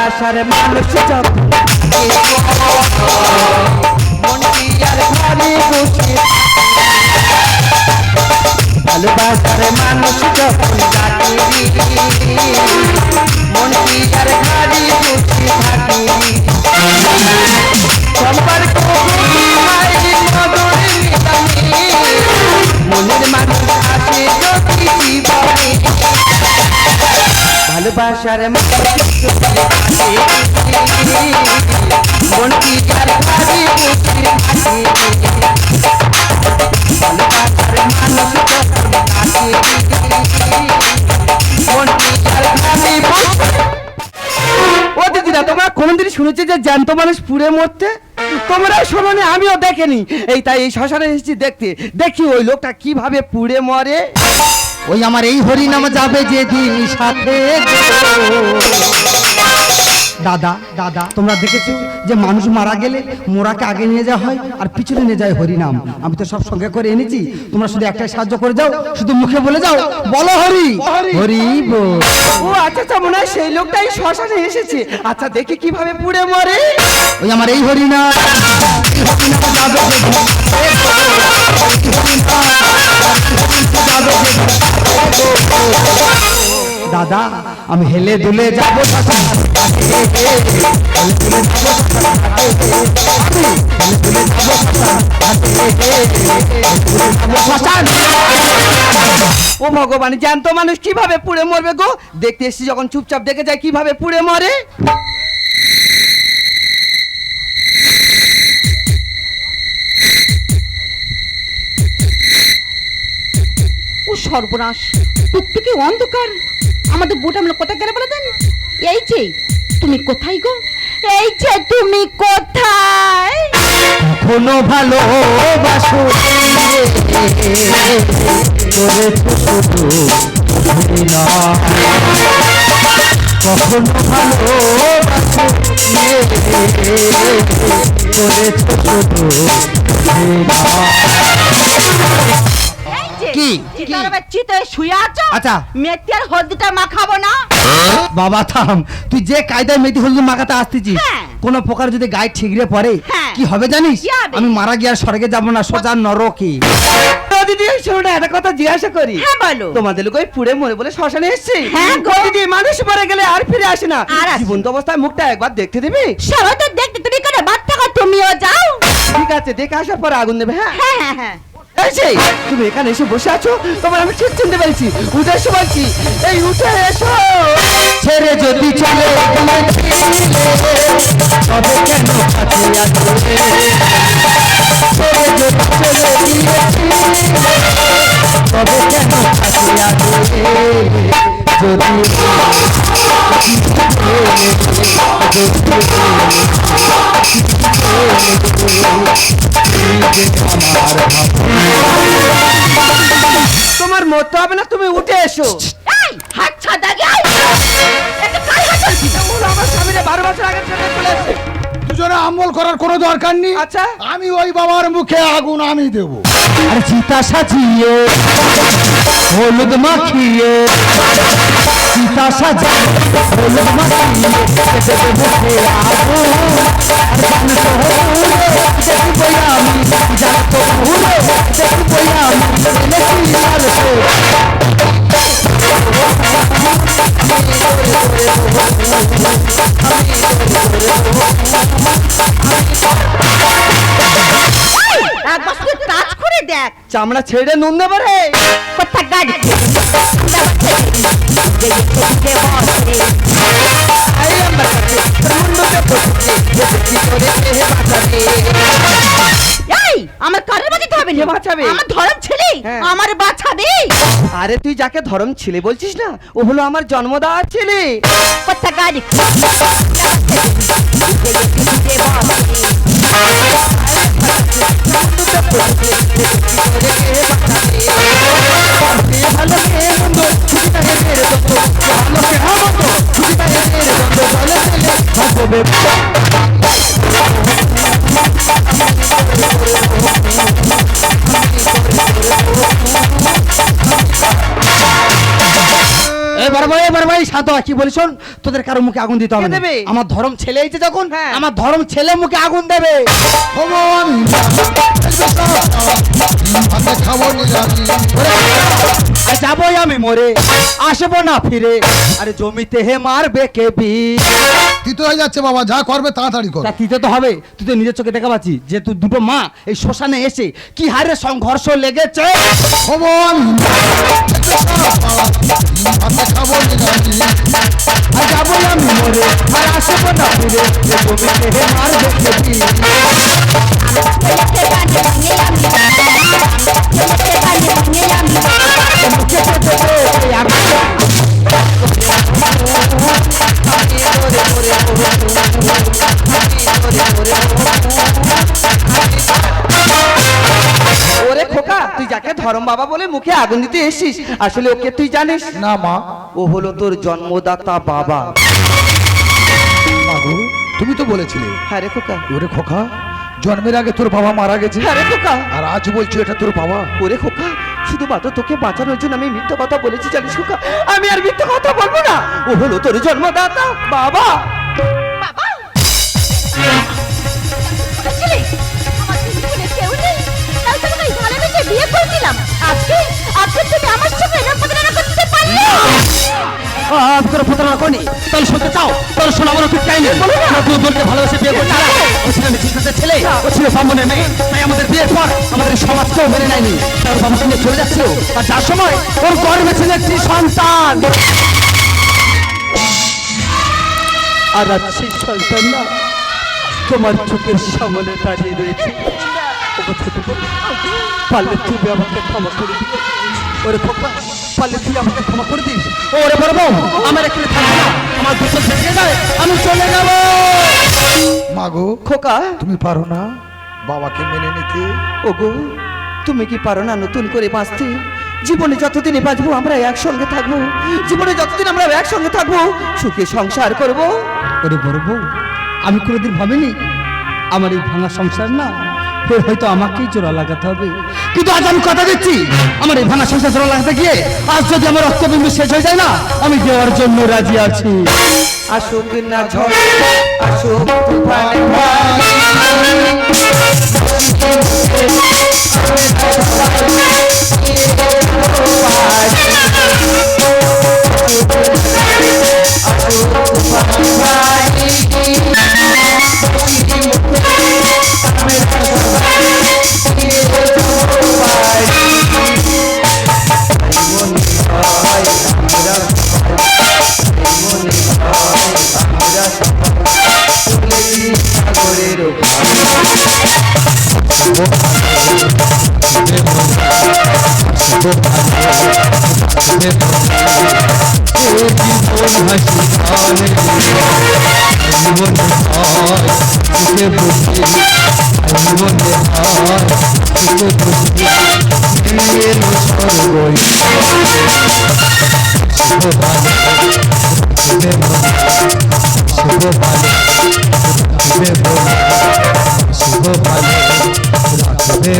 ভালোবাসার মানুষ যখন মনটি আর ঘরে বসে ভালোবাসার মানুষ যখন ডাকি মনটি আর ঘরে বসে থাকি সম্পর্ক মনের মানুষ আছে যদি জীবনে ভালোবাসার মানুষ মনটি আর ঘরে বসে থাকি ভালোবাসার মানুষ ও দিদিরা তোমরা কোনদিন শুনেছি যে জ্যান্ত মানুষ পুড়ে মরতে? তোমরা শোনোনি, আমিও দেখিনি। এই তাই এই শ্মশানে এসেছি দেখতে, দেখি ওই লোকটা কিভাবে পুড়ে মরে। ওই আমার এই হরিনাম যাবে যেদিন সাথে। দাদা দাদা তোমরা দেখেছো যে মানুষ মারা গেলে মোরাকে আগে নিয়ে যাওয়া হয় আর পিছনে নিয়ে যায় হরিনাম। আমি তো সব সঙ্গে করে এনেছি, তোমরা শুধু একটাই সাহায্য করে যাও, শুধু মুখে বলে যাও, বলো হরি হরি বল। ও আচ্ছা আচ্ছা, মনে হয় সেই লোকটাই শ্মশানে এসেছে। আচ্ছা দেখি কিভাবে পুড়ে মরে। ওই আমার এই হরিনাম যাবে দাদা আমি হেলে দুলে যাবো ও ভগবান, জ্যান্ত মানুষ কিভাবে পুড়ে মরবে গো? দেখতে এসেছি যখন চুপচাপ দেখে যায় কিভাবে পুড়ে মরে। ও সর্বনাশ, টুকটুকি অন্ধকার। আমাদের বুট আমরা কোথায় গেলে বলে দেন? এই যে তুমি কোথায় গো? এই যে তুমি কোথায়? কখনো ভালোবাসো কখনো ভালোবাসো কি চিতে শুয়ে আছো? আচ্ছা মেথি আর হলদিটা মাখাবো না? বাবা থাম, তুই যে কায়দায় মেথি হলদি মাখাতে আসতেছিস, হ্যাঁ। কোন প্রকার যদি গায়ে ঠিকরে পড়ে হ্যাঁ। কি হবে জানিস? কি হবে? আমি মারা গিয়ে আর স্বর্গে যাবো না, সোজা নরকে। দিদি শোনো না, একটা কথা জিজ্ঞাসা করি। হ্যাঁ বলো। তোমাদের লোক ওই পুড়ে মরে বলে শ্মশানে এসছে? হ্যাঁ গো। দিদি মানুষ মরে গেলে আর ফিরে আসে না, আর আসে। জীবন্ত অবস্থায় মুখটা একবার দেখতে দিবি? সবাই তো দেখতে, তুমি করে বাদ থাকো, তুমিও যাও। ঠিক আছে, দেখে আসার পর আগুন দেবে। হ্যাঁ হ্যাঁ হ্যাঁ হ্যাঁ। এই সেই, তুমি এখানে এসে বসে আছো, তোমার আমি ঠিক চিনতে পেরেছি। উঠে এসো বলছি, এই উঠে এসো। ছেড়ে যদি চলে তবে কেন কাছে আসবে? ছেড়ে যদি চলে তবে কেন কাছে আসবে? তোমার মরতে হবে না, তুমি উঠে এসো। এই হাত ছাড়া গে। এটা কার হাত ধরছি? আমার স্বামীরা 12 বছর আগে ছেড়ে চলে এসেছে। দুজনে আমল করার কোনো দরকার নেই। আচ্ছা আমি ওই বাবার মুখে আগুন আমি দেবো। আর চিতা সাজিয়ে হলুদ মাখিয়ে, চিতা সাজিয়ে হলুদ মাখিয়ে দেবে মুখে আগুন। আর জানো তো দেখবই আমি, জানো তো দেখবই আমি, এনেছি আলসে। একবার শুধু টাচ করে দেখ। চামড়া ছেড়ে নুন দেবো রে। কোথা গাড়ি এই আমার কারের বাঁচাতে হবে কে না। বাঁচাবে? আমার ধরম ছেলে হ্যাঁ। আমার বাঁচাবে। আরে তুই যাকে ধরম ছেলে বলছিস না, ও হলো আমার জন্মদার ছেলে। কোথা গাড়ি এবার ভাই শান্ত হ, কি বলিস শোন, তোদের কারো মুখে আগুন দিতে হবে কে না। দেবে? আমার ধর্ম ছেলে এইছে যখন, হ্যাঁ। আমার ধর্ম ছেলে মুখে আগুন দেবে। হবো আমি ভাতে খাবো নিরামি। আর যাবোই আমি মরে, আসবো না ফিরে, আরে জমিতে হে মারবে কে বি। তিতো হয়ে যাচ্ছে বাবা, যা করবে তাড়াতাড়ি কর। তা দিতে তো হবে, তুই তো নিজের চোখে দেখা পাচ্ছি যে তুই দুটো মা এই শ্মশানে এসে কি হারে সংঘর্ষ লেগেছে। হবো আমি ভাতে খাবো নিরামি। আর যাবোই আমি মরে, আর আসবো না ফিরে, এ জমিতে হে মারবে কে বি। মুখে তো দেবে এই আগুন। ওরে খোকা, তুই যাকে ধরম বাবা বলে মুখে আগুন দিতে এসেছিস, আসলে ওকে তুই জানিস? না মা। ও হলো তোর জন্মদাতা বাবা। মাগো, তুমি তো বলেছিলে হ্যাঁ রে খোকা। ওরে খোকা, জন্মের আগে তোর বাবা মারা গেছে, হ্যাঁ রে খোকা। আর আজ বলছো এটা তোর বাবা। ওরে খোকা, শুধুমাত্র তোকে বাঁচানোর জন্য আমি মিথ্যা কথা বলেছি জানিস খোকা। আমি আর মিথ্যা কথা বলবো না। ও হলো তোর জন্মদাতা বাবা। ছেলে, আমার জীবনে কেউ নেই, তাই তোমাকে ভালোবেসে বিয়ে করেছিলাম। আজকে তুমি আমার সঙ্গে এরকম প্রতারণা করতে পারলে? আমি তোর প্রতারণা করিনি। তাহলে শুনতে চাও? তাহলে শোনা বলো ঠিক চাইনি। আমরা দুজনকে ভালোবেসে বিয়ে করছি। ও ছিল মিছিলের ছেলে, ও ছিল ব্রাহ্মণের মেয়ে। তাই আমাদের বিয়ের পর আমাদের সমাজকেও মেনে নেয়নি। তার বাবাকে নিয়ে চলে যাচ্ছিল, আর যার সময় ওর গর্ভে ছিল একটি সন্তান। আর আজ সেই সন্তান না তোমার চোখের সামনে দাঁড়িয়ে রয়েছে। ওগো ছোট বোন, পারলে তুমি আমাকে ক্ষমা করে দিও। ওরে খোকা, পারলে তুই আমাকে ক্ষমা করে দিস। ওরে বড় বউ, আমার এখানে থাকবে না, আমার দুটো থেকে যায়, আমি চলে যাব। মাগো, খোকা, তুমি পারো না বাবাকে মেনে নিতে? ওগো, তুমি কি পারো না নতুন করে বাঁচতে? জীবনে যতদিনই বাঁচবো আমরা একসঙ্গে থাকবো। জীবনে যতদিন আমরা একসঙ্গে থাকবো, সুখে সংসার করবো। ওরে বড় বউ, আমি কোনোদিন ভাবিনি আমার এই ভাঙা সংসার না ফের হয়তো আমাকেই জোড়া লাগাতে হবে। কিন্তু আজ আমি কথা দিচ্ছি, আমার এই ভাঙা সংসার জোড়া লাগাতে গিয়ে আজ যদি আমার রক্তবিন্দু শেষ হয়ে যায় না, আমি দেওয়ার জন্য রাজি আছি। আসুক না ঝড়, আসুক তুফান, শুভ ভালো রাখবে